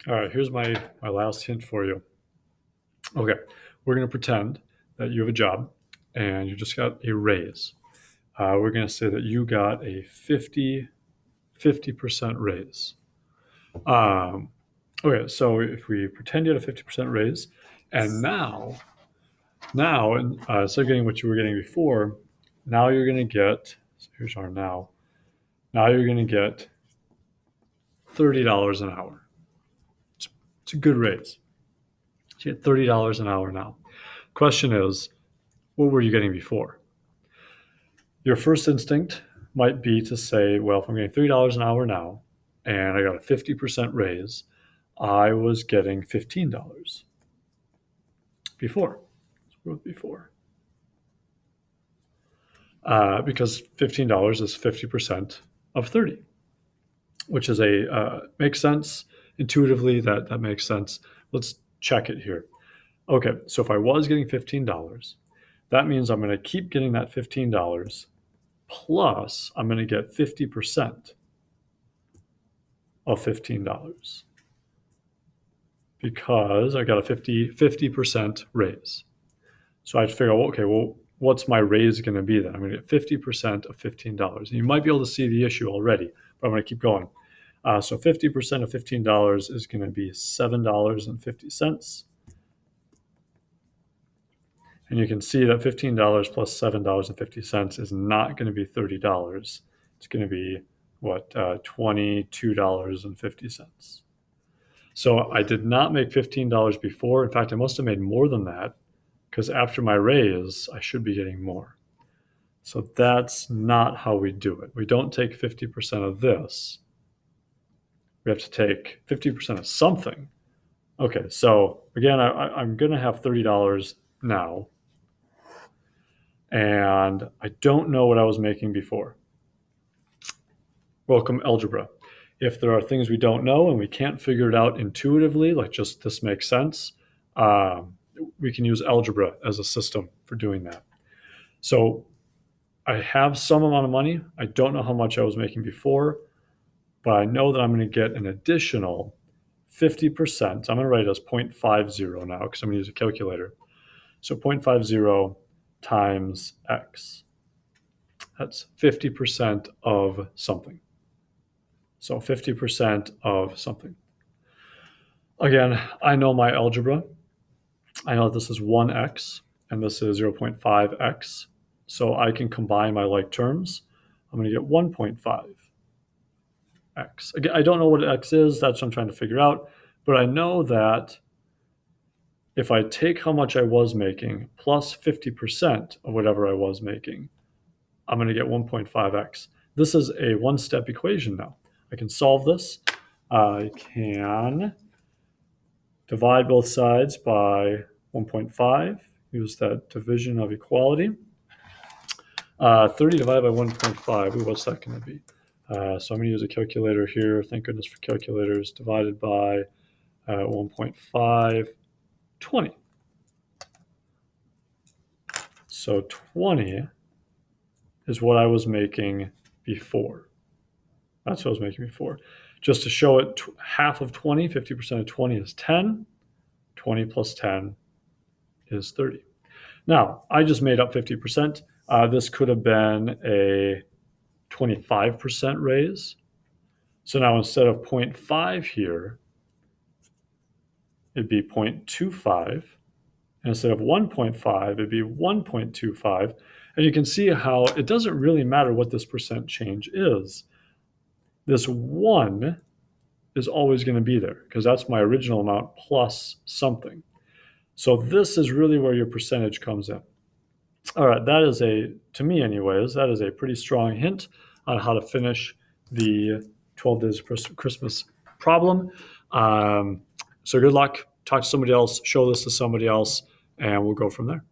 All right, here's my last hint for you. Okay, we're going to pretend that you have a job and you just got a raise. We're going to say that you got a 50% raise. Okay, so if we pretend you had a 50% raise, and now, instead of getting what you were getting before, now you're going to get, so here's our now you're going to get $30 an hour. It's a good raise. So you get $30 an hour now. Question is, what were you getting before? Your first instinct might be to say, well, if I'm getting $30 an hour now and I got a 50% raise, I was getting $15 before. Before. Because $15 is 50% of 30, which is makes sense intuitively. That makes sense. Let's check it here. Okay, so if I was getting $15, that means I'm going to keep getting that $15 plus I'm going to get 50% of $15 because I got a 50% raise. So I have to figure out, okay, well, what's my raise going to be then? I'm going to get 50% of $15. And you might be able to see the issue already, but I'm going to keep going. So 50% of $15 is going to be $7.50. And you can see that $15 plus $7.50 is not going to be $30. It's going to be $22.50. So I did not make $15 before. In fact, I must have made more than that because after my raise, I should be getting more. So that's not how we do it. We don't take 50% of this. We have to take 50% of something. Okay, so again, I'm going to have $30 now. And I don't know what I was making before. Welcome, algebra. If there are things we don't know and we can't figure it out intuitively, like just this makes sense, we can use algebra as a system for doing that. So I have some amount of money. I don't know how much I was making before, but I know that I'm going to get an additional 50%. I'm going to write it as 0.50 now because I'm going to use a calculator. So 0.50 times x. That's 50% of something. So 50% of something. Again, I know my algebra. I know that this is 1x and this is 0.5x. So I can combine my like terms. I'm going to get 1.5x. Again, I don't know what x is. That's what I'm trying to figure out. But I know that if I take how much I was making plus 50% of whatever I was making, I'm going to get 1.5x. This is a one-step equation now. I can solve this. I can divide both sides by 1.5, use that division of equality. 30 divided by 1.5, what's that going to be? So I'm going to use a calculator here. Thank goodness for calculators. Divided by 1.5, 20. So 20 is what I was making before. That's what I was making before. Just to show it, half of 20, 50% of 20 is 10. 20 plus 10 is 30. Now, I just made up 50%. This could have been a 25% raise. So now instead of 0.5 here, it'd be 0.25. And instead of 1.5, it'd be 1.25. And you can see how it doesn't really matter what this percent change is. This 1 is always going to be there because that's my original amount plus something. So this is really where your percentage comes in. All right, that is to me anyways, that is a pretty strong hint on how to finish the 12 Days of Christmas problem. So good luck. Talk to somebody else, show this to somebody else, and we'll go from there.